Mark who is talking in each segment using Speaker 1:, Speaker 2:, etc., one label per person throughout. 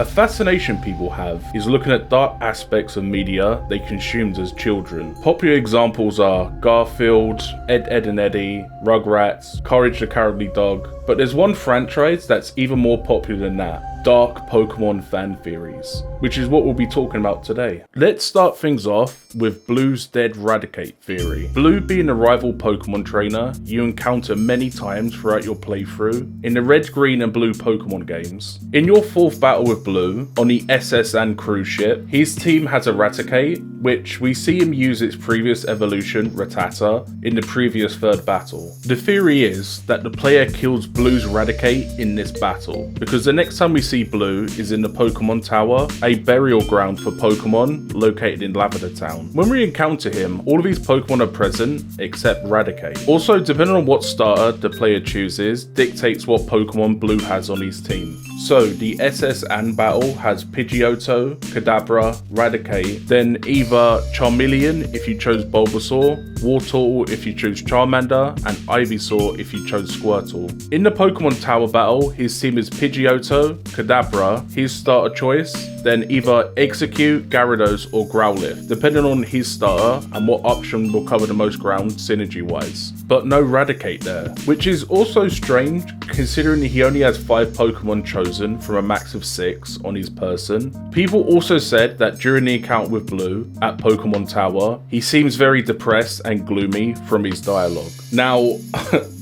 Speaker 1: A fascination people have is looking at dark aspects of media they consumed as children. Popular examples are Garfield, Ed, Edd and Eddy, Rugrats, Courage the Cowardly Dog, but there's one franchise that's even more popular than that. Dark Pokemon fan theories, which is what we'll be talking about today. Let's start things off with Blue's Dead Raticate theory. Blue being a rival Pokemon trainer you encounter many times throughout your playthrough in the red, green and blue Pokemon games. In your fourth battle with Blue on the SS and cruise ship, his team has a Raticate, which we see him use its previous evolution, Rattata, in the previous third battle. The theory is that the player kills Blue's Raticate in this battle, because the next time we see Blue is in the Pokemon Tower, a burial ground for Pokemon located in Lavender Town. When we encounter him, all of his Pokemon are present except Raticate. Also, depending on what starter the player chooses, dictates what Pokemon Blue has on his team. So, the SS and battle has Pidgeotto, Kadabra, Raticate, then either Charmeleon if you chose Bulbasaur, Wartortle if you choose Charmander, and Ivysaur if you chose Squirtle. In the Pokemon Tower battle, his team is Pidgeotto, Kadabra, his starter choice, then either Execute, Gyarados or Growlithe, depending on his starter and what option will cover the most ground synergy-wise. But no Raticate there, which is also strange considering he only has 5 Pokemon chosen from a max of 6 on his person. People also said that during the encounter with Blue at Pokemon Tower, he seems very depressed and gloomy from his dialogue. Now,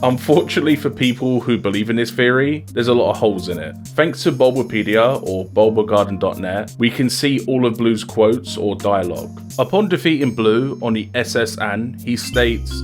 Speaker 1: unfortunately for people who believe in this theory, there's a lot of holes in it. Thanks to Bulbapedia or bulbagarden.net, we can see all of Blue's quotes or dialogue. Upon defeating Blue on the SS Anne, he states,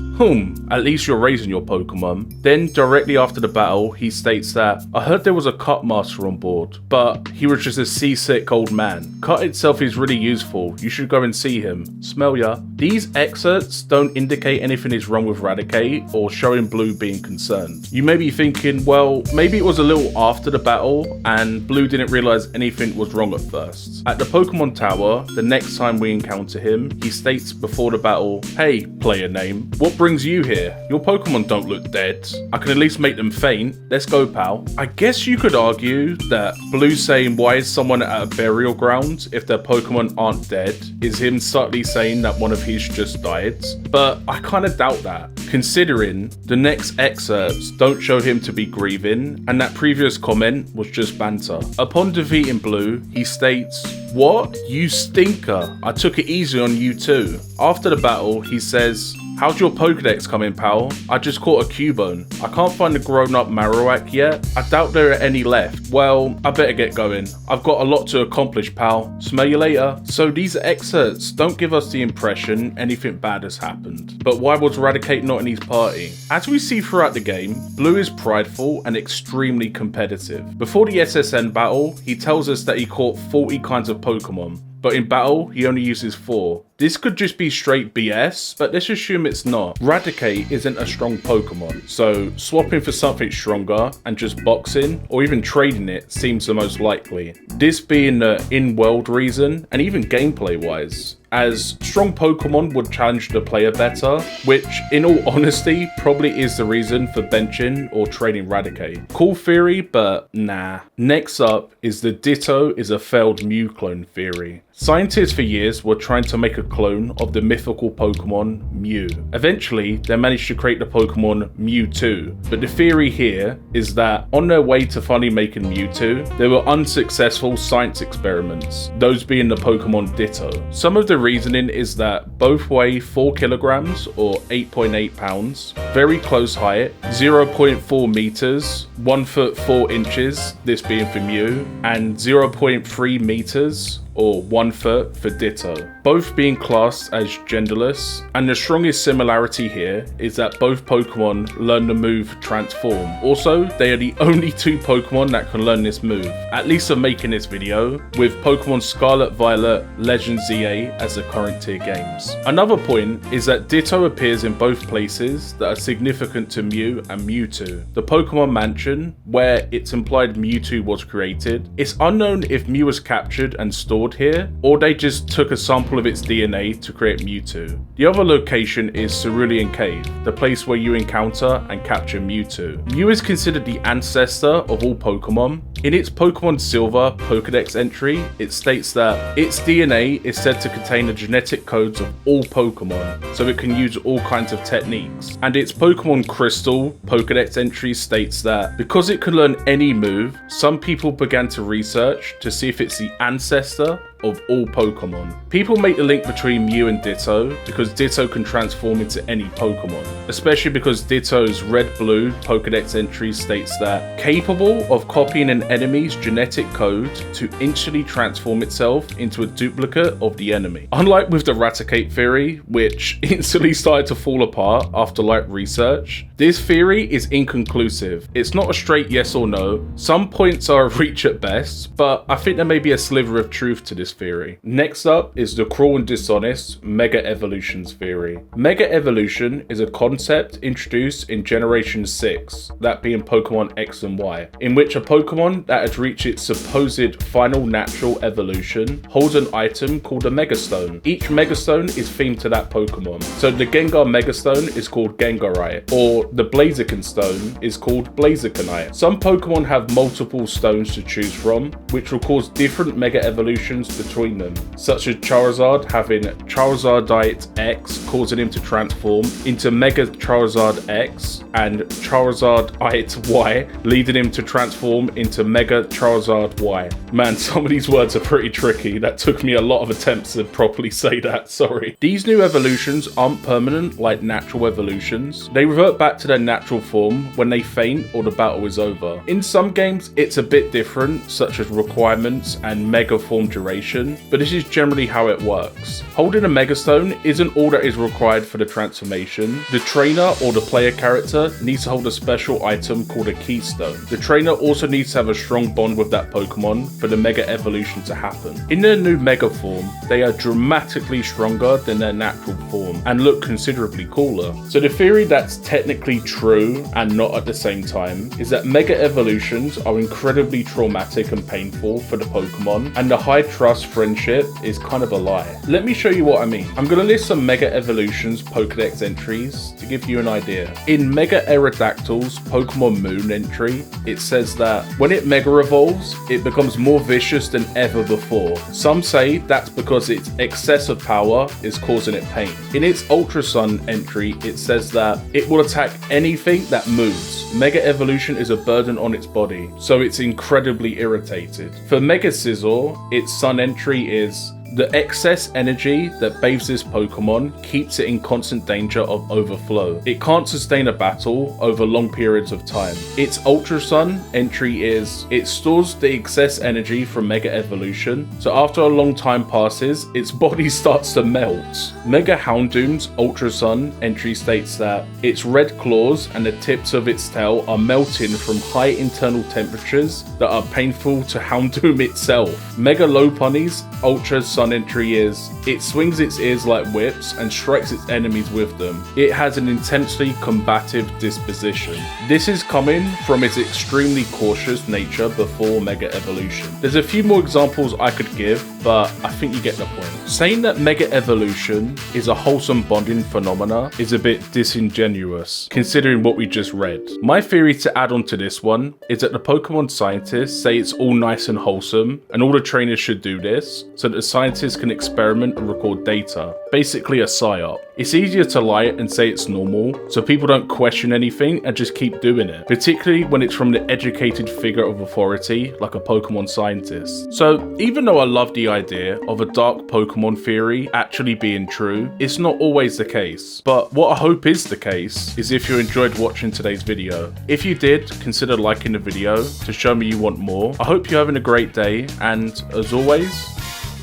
Speaker 1: at least you're raising your Pokemon. Then directly after the battle, he states that, I heard there was a cut master on board, but he was just a seasick old man. Cut itself is really useful, you should go and see him. Smell ya. These excerpts don't indicate anything is wrong with Raticate or showing Blue being concerned. You may be thinking, well, maybe it was a little after the battle and Blue didn't realize anything was wrong at first. At the Pokemon Tower, the next time we encounter him, he states before the battle, hey, player name, what brings you here? Your Pokemon don't look dead. I can at least make them faint. Let's go, pal. I guess you could argue that Blue saying why is someone at a burial ground if their Pokemon aren't dead is him subtly saying that one of his just died, but I kind of doubt that, considering the next excerpts don't show him to be grieving and that previous comment was just banter. Upon defeating Blue, he states, what? You stinker. I took it easy on you too. After the battle, he says, how's your Pokedex coming, pal? I just caught a Cubone. I can't find a grown-up Marowak yet. I doubt there are any left. Well, I better get going. I've got a lot to accomplish, pal. Smell you later. So these excerpts don't give us the impression anything bad has happened. But why was Raticate not in his party? As we see throughout the game, Blue is prideful and extremely competitive. Before the SSN battle, he tells us that he caught 40 kinds of Pokemon. But in battle, he only uses 4. This could just be straight BS, but let's assume it's not. Raticate isn't a strong Pokemon, so swapping for something stronger and just boxing, or even trading it, seems the most likely. This being the in-world reason, and even gameplay-wise, as strong Pokemon would challenge the player better, which, in all honesty, probably is the reason for benching or trading Raticate. Cool theory, but nah. Next up is the Ditto is a failed Mew clone theory. Scientists for years were trying to make a clone of the mythical Pokemon Mew. Eventually, they managed to create the Pokemon Mewtwo, but the theory here is that on their way to finally making Mewtwo, there were unsuccessful science experiments, those being the Pokemon Ditto. Some of the reasoning is that both weigh 4 kilograms or 8.8 pounds, very close height, 0.4 meters, 1 foot 4 inches, this being for Mew, and 0.3 meters, or 1 foot for Ditto, both being classed as genderless, and the strongest similarity here is that both Pokemon learn the move Transform. Also, they are the only 2 Pokemon that can learn this move, at least for making this video, with Pokemon Scarlet Violet Legend ZA as the current tier games. Another point is that Ditto appears in both places that are significant to Mew and Mewtwo. The Pokemon Mansion, where it's implied Mewtwo was created. It's unknown if Mew was captured and stored ignored here, or they just took a sample of its DNA to create Mewtwo. The other location is Cerulean Cave, the place where you encounter and capture Mewtwo. Mew is considered the ancestor of all Pokemon. In its Pokemon Silver Pokedex entry, it states that its DNA is said to contain the genetic codes of all Pokemon, so it can use all kinds of techniques. And its Pokemon Crystal Pokedex entry states that because it can learn any move, some people began to research to see if it's the ancestor of all Pokemon. People make the link between Mew and Ditto because Ditto can transform into any Pokemon, especially because Ditto's Red-Blue Pokedex entry states that capable of copying an enemy's genetic code to instantly transform itself into a duplicate of the enemy. Unlike with the Raticate theory, which instantly started to fall apart after light research, this theory is inconclusive. It's not a straight yes or no. Some points are a reach at best, but I think there may be a sliver of truth to this theory. Next up is the cruel and dishonest Mega Evolutions theory. Mega Evolution is a concept introduced in Generation 6, that being Pokemon X and Y, in which a Pokemon that has reached its supposed final natural evolution holds an item called a Megastone. Each Megastone is themed to that Pokemon. So the Gengar Megastone is called Gengarite, or the Blaziken Stone is called Blazikenite. Some Pokemon have multiple stones to choose from, which will cause different Mega Evolutions between them, such as Charizard having Charizardite X, causing him to transform into Mega Charizard X, and Charizardite Y, leading him to transform into Mega Charizard Y. Man, some of these words are pretty tricky. That took me a lot of attempts to properly say that, sorry. These new evolutions aren't permanent like natural evolutions. They revert back to their natural form when they faint or the battle is over. In some games, it's a bit different, such as requirements and Mega Form duration, but this is generally how it works. Holding a Megastone isn't all that is required for the transformation. The trainer or the player character needs to hold a special item called a Keystone. The trainer also needs to have a strong bond with that Pokemon for the Mega Evolution to happen. In their new Mega form, they are dramatically stronger than their natural form and look considerably cooler. So the theory that's technically true and not at the same time is that Mega Evolutions are incredibly traumatic and painful for the Pokemon, and the high trust friendship is kind of a lie. Let me show you what I mean. I'm going to list some Mega Evolutions Pokedex entries to give you an idea. In Mega Aerodactyl's Pokemon Moon entry, it says that when it Mega Evolves, it becomes more vicious than ever before. Some say that's because its excessive power is causing it pain. In its Ultra Sun entry, it says that it will attack anything that moves. Mega Evolution is a burden on its body, so it's incredibly irritated. For Mega Scizor, its Sun entry is the excess energy that bathes this Pokemon keeps it in constant danger of overflow. It can't sustain a battle over long periods of time. Its Ultra Sun entry is it stores the excess energy from Mega Evolution, so after a long time passes, its body starts to melt. Mega Houndoom's Ultra Sun entry states that its red claws and the tips of its tail are melting from high internal temperatures that are painful to Houndoom itself. Mega Lopunny's Ultra Sun entry is it swings its ears like whips and strikes its enemies with them. It has an intensely combative disposition. This is coming from its extremely cautious nature before Mega Evolution. There's a few more examples I could give, but I think you get the point. Saying that Mega Evolution is a wholesome bonding phenomena is a bit disingenuous, considering what we just read. My theory to add on to this one is that the Pokemon scientists say it's all nice and wholesome, and all the trainers should do this, so that the scientists can experiment and record data. Basically a psyop. It's easier to lie and say it's normal, so people don't question anything and just keep doing it, particularly when it's from the educated figure of authority like a Pokemon scientist. So even though I love the idea of a dark Pokemon theory actually being true, it's not always the case. But what I hope is the case is if you enjoyed watching today's video. If you did, consider liking the video to show me you want more. I hope you're having a great day, and as always,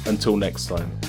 Speaker 1: until next time.